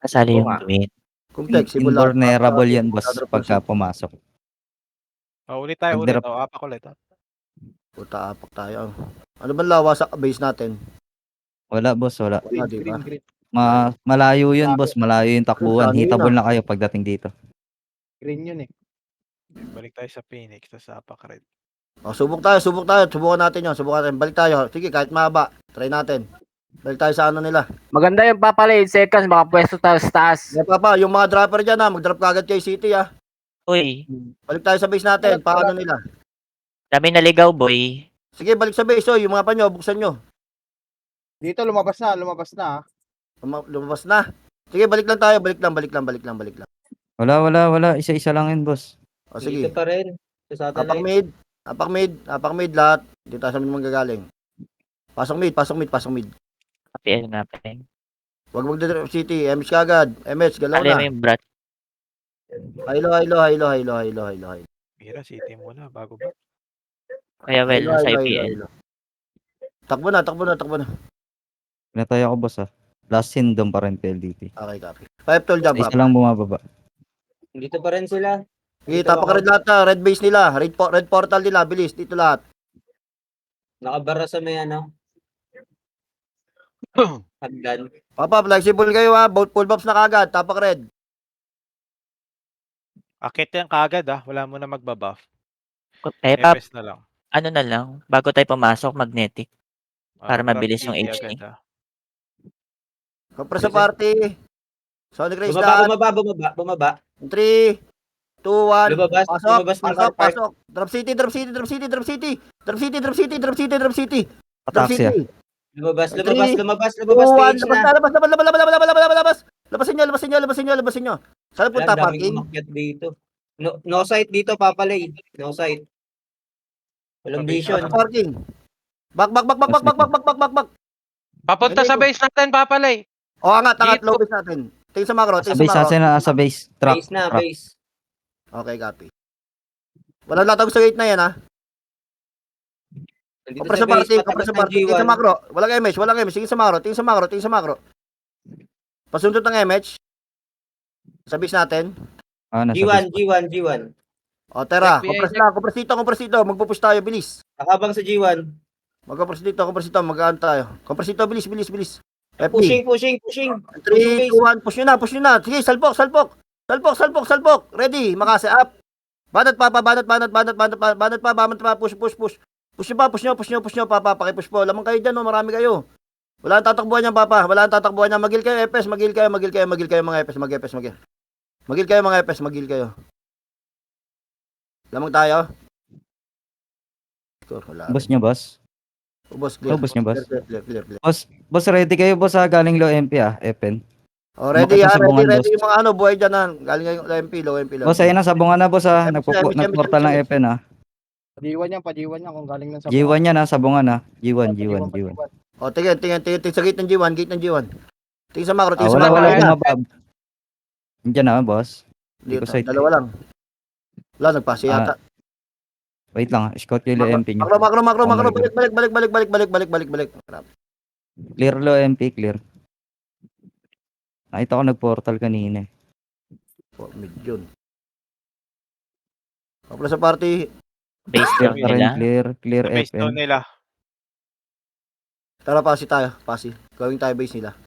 S1: Kasali yung tweet.
S6: Kung flexible lang.
S10: Invulnerable yan, boss, pagka pumasok.
S5: Ulit tayo,
S10: Pag-drop.
S5: apak ulit.
S6: Puta, apak tayo. Ano ba lawa sa base natin?
S10: Wala, boss, wala.
S6: Wala, di ba?
S10: Malayo yun, boss. Malayo yung takbuhan.
S6: Saan yun,
S10: Hitable na kayo pagdating dito.
S11: Green yun eh.
S5: Balik tayo sa Phoenix, tapos sa apak red.
S6: Subok tayo. Subukan natin yun. Balik tayo. Sige, kahit mahaba. Try natin. Balik tayo sa nila.
S12: maganda yung papalay, seconds, baka pwesto tayo sa taas.
S6: Yeah, Papa, yung mga dropper dyan mag-drop kagad kay City
S1: Uy,
S6: Balik tayo sa base natin. Paano nila?
S1: dami naligaw, boy.
S6: Sige, balik sa base. Yung mga panyo, buksan nyo.
S11: Dito lumabas na.
S6: Lumabas na. Sige, balik lang tayo. Balik lang.
S10: Wala. Isa-isa lang yun, boss.
S6: O sige.
S12: Dito pa rin. Sa
S6: Apak mid. Lahat. Dito tayo sa mid manggagaling. Pasok mid.
S1: PL nga pa rin.
S6: Wag mag-drop City. MH kagad. MH, galaw
S1: Alam mo
S6: na.
S1: yung brat.
S6: Hilo.
S5: Mira, city muna, bago ba?
S1: Kaya well, sa IPL.
S6: Takbo na.
S10: Pinatay ako, boss, Last scene doon pa rin PLDT.
S6: Okay, copy. 5-12 dyan,
S10: Isa
S6: Papa.
S10: lang bumababa.
S12: Dito pa rin sila.
S6: Sige, tapak red lahat Red base nila. Red portal nila. Bilis. Dito lahat.
S12: Nakabara sa may hagdan.
S6: Papa, flexible kayo Full buffs na kagad. Tapak red.
S5: Akit yan kaagad wala mo na magbabuff.
S1: Eh, Pap,
S5: FS na lang.
S1: ano na lang, bago tayo pumasok, magnetic. Para
S5: Drop
S1: mabilis yung
S5: TP
S1: HT.
S5: agad
S6: Compress sa party. Sonic Race
S12: Bumaba,
S6: lahat.
S12: bumaba.
S6: 3, 2, 1.
S12: Lumabas,
S6: Pasok,
S12: lumabas ng
S6: pasok,
S12: car park.
S6: pasok. Drop City, Drop City, Drop City, Drop City. Drop City, Drop City, Drop City, Drop City, Drop
S10: Ataxia.
S6: City.
S12: Lumabas,
S6: Three,
S12: lumabas.
S6: 2, 1.
S12: PH na.
S6: Labas. Labasin nyo. Saan punta
S12: Ang daming
S6: parking?
S12: umakyat dito. No sight dito, papalay. No sight. Walang vision.
S6: Parking. Back.
S7: Papunta sa base natin, papalay.
S6: O, angat,
S7: Dito.
S6: low base natin. Tingin sa macro,
S10: Sa base natin sa base. Trap.
S12: Base na,
S10: trap.
S12: base.
S6: Okay, copy. Walang latag sa gate na yan, ha?
S12: Nandito
S6: Compress
S12: sa
S6: sa
S12: base,
S6: party,
S12: patakas
S6: compress sa
S12: ng
S6: party. Tingin sa
S12: G1.
S6: macro. Walang MH. Tingin sa macro. Pasundot ng MH. Sa base natin.
S10: Nasa
S12: G1,
S10: base.
S12: G1.
S6: O, tera.
S7: FBI.
S6: Compress dito. Magpupush tayo, bilis.
S12: Nakabang sa G1.
S6: Mag-compress dito. Mag-aan tayo. Compress dito, bilis. FB.
S12: Pushing.
S6: 3, 2, 1. Push nyo na. Sige, salpok. Ready. Makase up. Banat pa. Push. Push nyo, Papa. Pakipush po. Lamang kayo dyan, marami kayo. Wala ang tatakbuhan niyan, Papa. Magil kayo, EPS. Magil kayo, mga EPS. Magil kayo, mga EPS. Lamang tayo. Score, wala.
S10: Boss nyo, boss.
S6: Boss, clear.
S10: Boss nyo, boss.
S6: Clear.
S10: Boss, ready kayo, boss, galing low MP, FN.
S6: Oh, ready,
S10: Umakyat na sabungan,
S6: ready
S10: boss.
S6: yung mga buhay dyan, ha. Galing ngayong low MP.
S10: Boss, ayun na, sabungan na, boss,
S6: MP.
S10: Nagportal ng FN,
S11: Padiwan niya kung galing ng sa
S10: G1 yan, sabungan na. G1.
S6: Oh, tingin sa gate ng G1. Tingin sa macro, tingin sa
S10: Wala
S6: macro.
S10: bumabab. Diyan na, boss.
S6: Dito,
S10: Hindi ko sight.
S6: dalawa lang. Wala, nagpasi yata.
S10: Wait lang, scout yung low MP nyo.
S6: Macro. Balik.
S10: Clear low MP, clear. Nakita ko nag-portal kanina.
S6: Oh, mid yun. Kapla sa party.
S1: Base
S10: Clear
S1: camp
S10: pa rin,
S1: nila.
S10: clear
S5: Sa base
S10: FN.
S5: daw nila.
S6: Tara, pasi tayo. Gawing tayo base nila.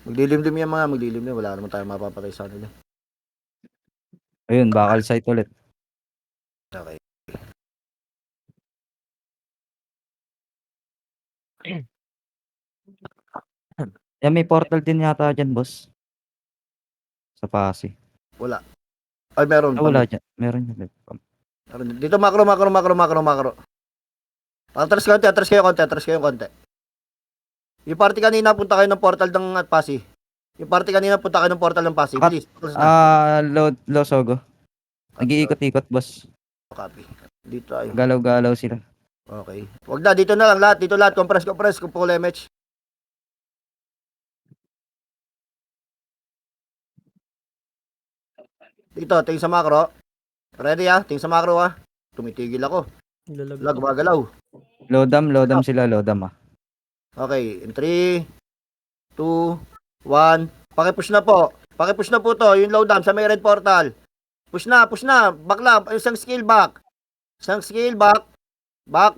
S6: Maglilimlim yan mga. Wala naman tayo mapapatay sa nila.
S10: Ayun, bakal site ulit.
S6: Okay.
S10: Yan, may portal din yata dyan, boss. Sa Pasig.
S6: Wala. Ay, meron.
S10: Wala dyan. Meron dyan.
S6: Meron. Dito macro. Atras kayo konti. Yung party kanina punta kayo ng portal ng Pasig. Bilis.
S10: Low Sogo. Nag-iikot-ikot, boss.
S6: Copy. Dito tayo.
S10: Galaw-galaw sila.
S6: Okay. Wag na, dito na lang lahat. Dito lahat. Compress. Kung full MH. Dito, tingin sa macro. Ready, tingin sa macro, Tumitigil ako. Wala, gumagalaw.
S10: Lodam sila,
S6: Okay, in 3, 2, 1. Pakipush na po to. Yung low dam sa may red portal. Push na. Back lang. Isang skill back. Back.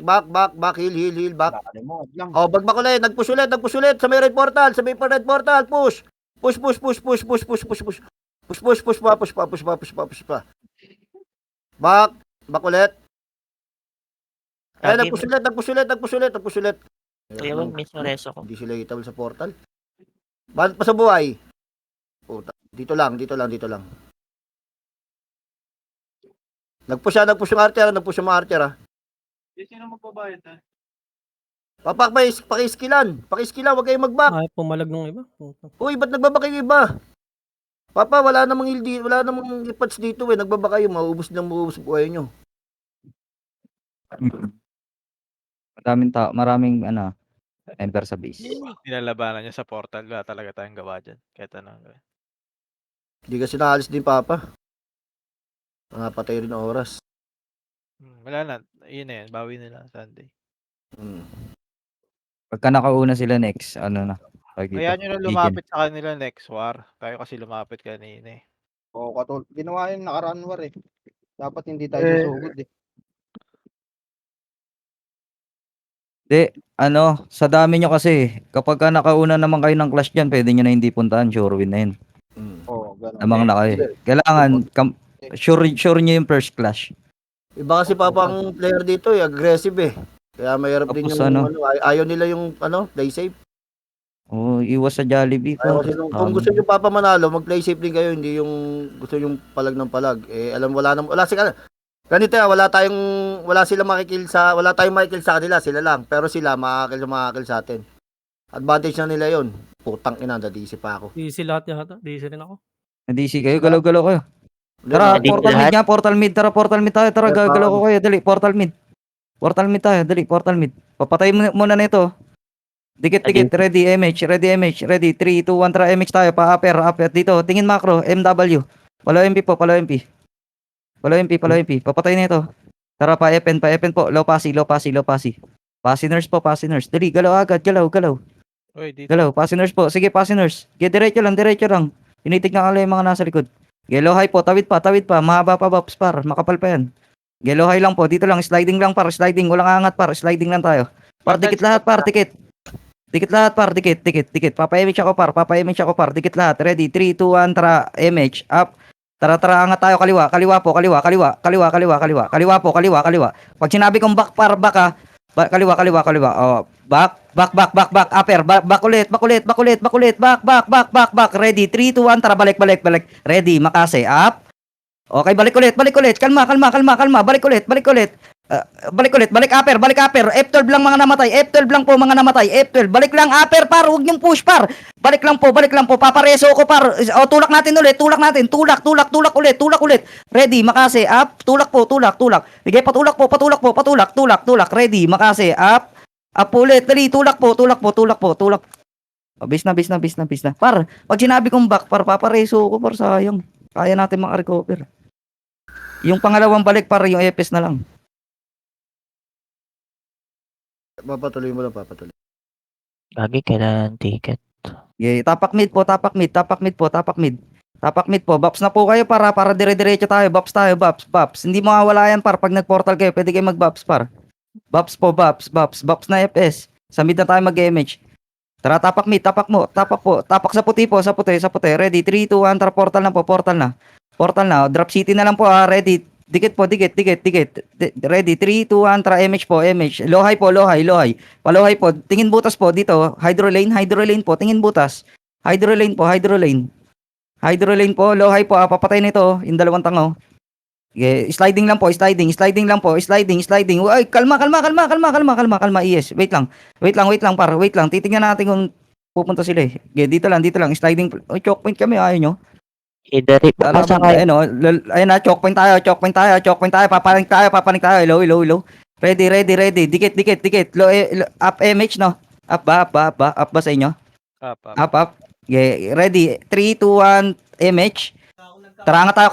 S6: Heal, back. Oh, bagbak ulit. Nagpush ulit. Sa may red portal. Push. Push pa. Back ulit. Nagpush ulit.
S1: Kaya wag mismo reso ko.
S6: Hindi sila hitable sa portal. Bakit pa sa buhay? Puta. Dito lang. Nagpush yung archer, Sino magbabayad, Papa, pakiskilan, wag kayong mag-back.
S9: Ay, pumalag nung iba.
S6: Uy, ba't nagbaba kayo iba? Papa, wala namang ipats dito nagbaba kayo, maubos buhay nyo.
S10: Maraming enter sa base.
S5: Nilalabanan niya sa portal. Wala talaga tayong gawa dyan. Kahit ano.
S6: Hindi kasi naalis din, Papa. Patay rin ang oras.
S5: Wala na. Yun na yan. Bawi nila Sunday.
S10: Pagka nakauna sila next,
S5: Kaya nyo na lumapit sa kanila next war. Tayo kasi lumapit kanina
S11: Oo, ginawa yung nakaraan war eh. Dapat hindi tayo susugod eh.
S10: Sa dami nyo kasi, kapag nakauna naman kayo ng clash dyan, pwede nyo na hindi puntahan, sure win na yun.
S11: Oo,
S3: ganun.
S10: Amang na kayo. Kailangan, sure nyo yung first clash.
S6: Iba kasi papang player dito aggressive eh. Kaya mahirap din
S10: Tapos
S6: yung
S10: ano?
S6: ayaw nila yung play safe.
S10: Oh, iwas sa Jollibee.
S6: Ayaw kasi kung gusto niyo papa manalo, mag-play safe din kayo, hindi yung gusto yung palag ng palag. Eh alam wala sila. Ganito wala silang makikil sa kanila, sila lang. Pero sila makakil sa atin. Advantage na nila 'yon. Putang ina, dadisi pa ako.
S9: DC lahat yata. DC rin ako.
S10: DC kayo, galaw-galaw kayo. Tara,
S1: Hindi
S10: portal
S1: lahat.
S10: mid nga, portal mid. Tara, portal mid tayo. Tara,
S6: Portal
S10: gagalaw ko kayo. Dali, portal mid. Portal mid tayo, dali, portal mid. Papatay muna na ito. Dikit, ready, MH, ready. 3, 2, 1, tara, MH tayo. Pa-upper dito. Tingin macro, MW. Palo MP po, palo MP. Papatay na ito. Tara, pa-FN po. Low passy. Passy nurse. Dali, galaw agad, galaw.
S5: Uy, dito.
S10: Galaw, passy nurse po. Sige, passy nurse. Diretso lang. Tinitignan ka lang yung mga nasa likod. Gelo high po, tawid pa. Mahaba pa, Bops, par. Makapal pa yan. Gelo high lang po, dito lang. Sliding lang, par. Walang angat, par. Sliding lang tayo. Par, dikit lahat, par. Dikit lahat, par. Dikit. Papa-image ako, par. Dikit lahat. Ready, 3, 2, 1, tara. Image, up. Tara, angat tayo. Kaliwa po. Kaliwa po. Pag sinabi kong back, par, back ha. Kaliwa. Oh, back. Upper. Back ulit. Back. Ready, 3, 2, 1, tara. Balik. Ready, makase. Up. Okay, balik ulit. Kalma. Balik ulit. Balik upper. F12 lang mga namatay. F12 lang po mga namatay. F12. Balik lang upper, par. Huwag niyong push, par. Balik lang po. Papareso ko, par. O, tulak natin ulit. Tulak ulit. Ready, makase. Up. Tulak. Sige, patulak po. Tulak. Ready, makase. Up. Up ulit. Dali, tulak po. Oh, bis na. Par, pag sinabi kong back, par, papareso ko, par, sayang. Kaya natin maka-recover. Yung pangalawang balik, par, yung EPS na lang.
S6: Papatuloy mo lang.
S1: Gagi, kailangan ticket.
S10: Okay, tapak mid po. Tapak mid po. Baps na po kayo para dire-diretso tayo. Baps. Hindi mawawala yan, par. Pag nag-portal kayo, pwede kayo mag-baps, par. Baps na FS. Sa mid na tayo mag-MH. Tara, tapak mid. Tapak sa puti po. Sa puti. Ready, 3, 2, 1, tara, portal na. Drop city na lang po, ready. Dikit. Ready, 3, 2, 1, tara, MH po. Low high. Palohay po. Tingin butas po dito. Hydro lane po. Tingin butas. Hydro lane po. Low high po. Papatay nito. Yung dalawang tango. Okay. Sliding lang po. Sliding. Ay, kalma. Yes. Wait lang, par. Wait lang. Titingnan natin kung pupunta sila eh. Okay, dito lang. Sliding. Oh, choke point kami. Ayaw nyo.
S1: Idari, pasa kayo.
S10: Ayun na, choke point tayo. Papanik tayo. Low. Ready. Dikit. Low, up MH, no? Up ba sa inyo? Up. Okay, ready. 3, 2, 1, MH. Tara, angat tayo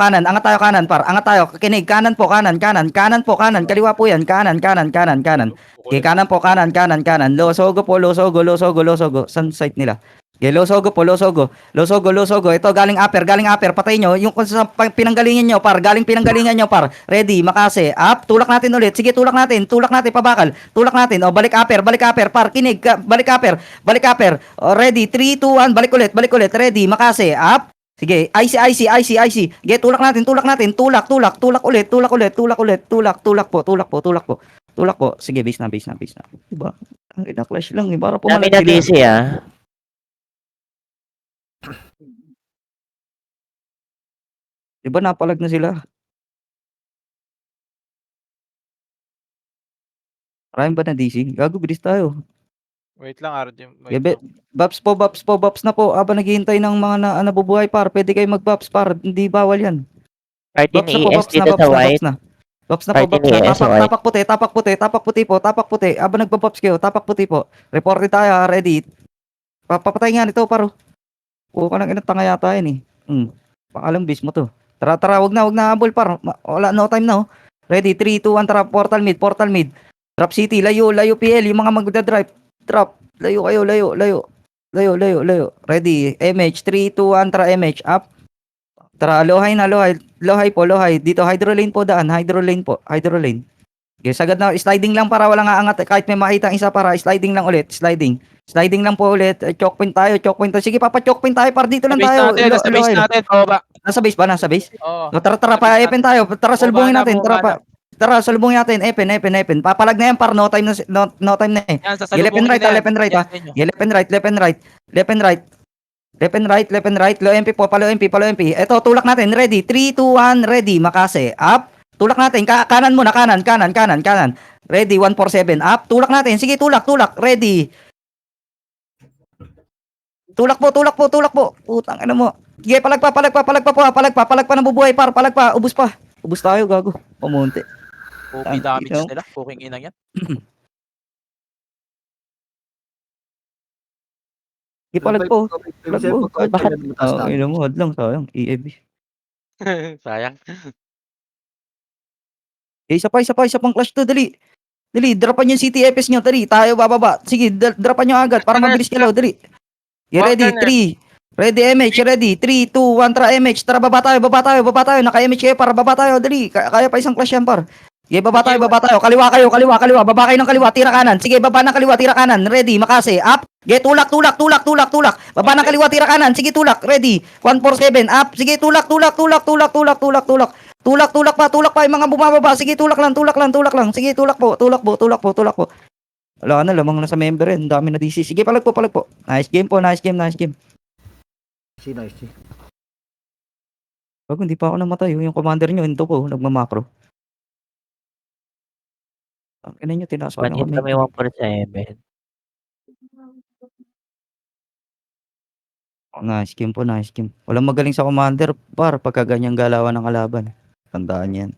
S10: kanan, par. Angat tayo. Kinig, kanan po. Kaliwa po yan. Kanan. Okay, kanan po. Low sogo. Saan site nila? Okay, low sogo. Ito, galing upper. Patay nyo. Yung kung sa pinanggalingan nyo, par. Ready, makase. Up. Tulak natin ulit. Sige, tulak natin. Pabakal. O, balik upper. Par. Kinig. Balik upper. O, ready. 3, 2, 1. Balik ulit. Ready, makase. Up. Sige, IC. Sige, tulak natin. Tulak ulit. Tulak po. Sige, base na. Diba? Ang ina-clash lang. Para po
S1: Dami na DC, ah.
S10: Diba napalag na sila? Marami ba na DC? Gago, bilis tayo.
S5: Wait lang, RJ.
S10: Baps na po. Habang naghihintay ng mga nabubuhay, par. Pwede kayo mag-baps, par. Hindi bawal yan.
S1: Party
S10: Baps
S1: ni
S10: na po,
S1: ES dito sa white.
S10: Baps na.
S1: Party ni ES sa white.
S10: Tapak puti. Habang nagbabaps kayo, tapak puti po. Reported tayo, ready. Papatay nga nito, paro. Oo ka lang inatanga yata yan eh. Pakalang base mo to. Tara, wag na habol, par. Wala, no time na, oh. Ready, 3, 2, 1, tara, portal mid. Drop city, layo PL, yung mga magda-drive. Drop, layo kayo, layo. Ready, MH, 3, 2, 1, tara, MH, up. Tara, low high. Dito, hydro lane po daan, hydro lane. Okay, sagad na, sliding lang para walang aangat. Kahit may makita ang isa para, sliding lang ulit, Sliding lang po ulit. Choke point tayo, choke point tayo. Sige, choke point tayo par dito lang
S5: Base
S10: tayo.
S5: natin, nasa base natin. Baba.
S10: Nasa base ba? Nasa base?
S5: Oo.
S10: O, tara, pa,
S5: Base
S10: epen tayo. Tara, salubungin
S5: Bumaba na,
S10: natin. Tara,
S5: bumaba
S10: tara, salubungin natin. Epen. Papalag na yan, par. No time na eh.
S5: Yan, sa
S10: Left and right, left and right, ha. Left and right. Left and right. Low MP po, palo MP. Ito, tulak natin. Ready. 3, 2, 1, ready. Makase. Up. Tulak natin. Kanan muna, kanan. Ready, 147. Up. Tulak natin. Sige, tulak. Ready. Tulak po. Putang ina mo. Sige, palag pa nabubuhay, par. Palag pa. Ubus pa. Ubus tayo, gago. Pumunti.
S5: OP damage nila. Puking inang yan.
S10: Sige, palag po. Bakit?
S6: Taas na.
S10: Ina mo, hadlang. Sayang. EAB.
S5: Sayang.
S10: Isa pang clash to. Dali, dropan yung CTFS nyo. Dali, tayo bababa. Sige, dropan nyo agad para mabilis kayo. Dali. You ready? 3. Ready, MH. Ready. 3, 2, 1. Tara, MH. Tara, baba tayo. Naka-MH kayo para baba tayo. Dali. Kaya pa isang clash yan, par. Sige, baba tayo. Kaliwa kayo. Baba kayo ng kaliwa. Tira kanan. Sige, baba ng kaliwa. Tira kanan. Ready. Makase. Up. Sige, tulak. Baba ng kaliwa. Tira kanan. Sige, tulak. Ready. 147. Up. Sige, tulak. Tulak pa yung mga bumababa. Sige, tulak lang. Sige, tulak po. Wala na, lamang na sa member yan. Ang dami na DC. Sige, palag po. Nice game po. Nice game.
S6: Nice.
S10: Bago, hindi pa ako namatay. Yung commander nyo, ito po, nagmamakro. Ang ina nyo, tinaas pa
S1: One hit
S10: na
S1: kami
S10: kami.
S1: 147.
S10: Nice game po. Walang magaling sa commander, par, pagka ganyang galawan ng kalaban. Tandaan yan.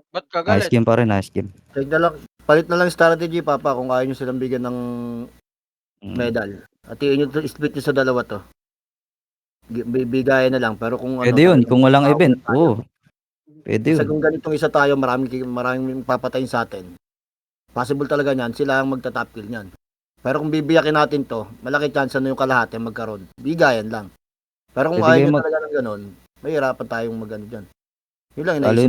S5: Ba't
S10: Nice
S5: kagalit?
S10: game pa rin, nice game.
S6: Check na lang. Palit na lang strategy, Papa, kung kaya nyo silang bigyan ng medal. Hatiin nyo to, split nyo sa dalawa to. Bigayan na lang. Pero kung
S10: Pwede yun, kung walang event. Oo. Pwede
S6: Kasi
S10: yun.
S6: kung ganitong isa tayo, maraming papatayin sa atin. Possible talaga niyan, sila ang magta-top kill niyan. Pero kung bibiyakin natin to, malaki chance na yung kalahati magkaroon. Bigayan lang. Pero kung
S10: Pwede
S6: ayaw nyo
S10: mag-
S6: talaga ng ganun, mahirapan tayong magano dyan. Yun lang
S10: Lalo
S6: inaisip.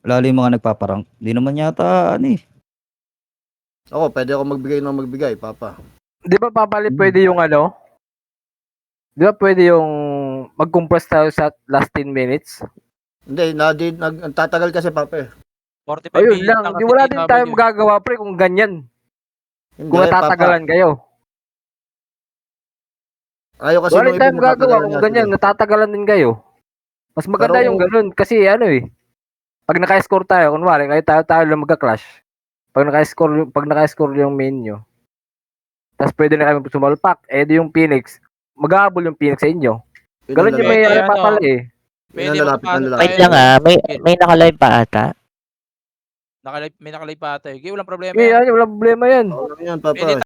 S10: lalo yung mga nagpaparang. Hindi naman yata,
S6: Ako, pwede ako magbigay, Papa.
S13: Di ba papalit pwede yung Di ba pwede yung mag-compress tayo sa last 10 minutes?
S6: Hindi, nagtatagal kasi, Papa.
S5: 45
S13: Ayun
S5: minutes
S13: lang.
S5: lang
S13: Di
S5: kasi
S13: wala
S5: DW.
S13: din tayo magagawa pre kung ganyan.
S6: Hindi,
S13: Kung natatagalan kayo.
S6: Papa. Ayaw kasi
S13: Wala
S6: nung
S13: din tayo
S6: iba
S13: magagawa
S6: natatagalan
S13: kung
S6: nga
S13: ganyan.
S6: sila.
S13: Natatagalan din kayo. Mas maganda
S6: Pero-
S13: yung ganun. Kasi pag naka-score tayo, kunwari, tayo lang magka-clash. Pag naka-score yung main nyo, tapos pwede na kami sumalpak, di yung Phoenix, mag-aabol yung Phoenix sa inyo.
S6: Yun
S13: Ganun
S6: ang
S13: yung may
S5: Pwede,
S13: papala
S6: Yun
S5: Pwede
S6: ang lalapit
S5: magpapasok
S6: na lalapit.
S1: Wait
S5: tayo.
S1: lang may naka-live pa ata.
S5: May nakalive pa tayo. Okay, walang problema
S13: Okay,
S5: yan.
S13: walang problema yan.
S6: Oo lang yan, Papa.
S5: Pwede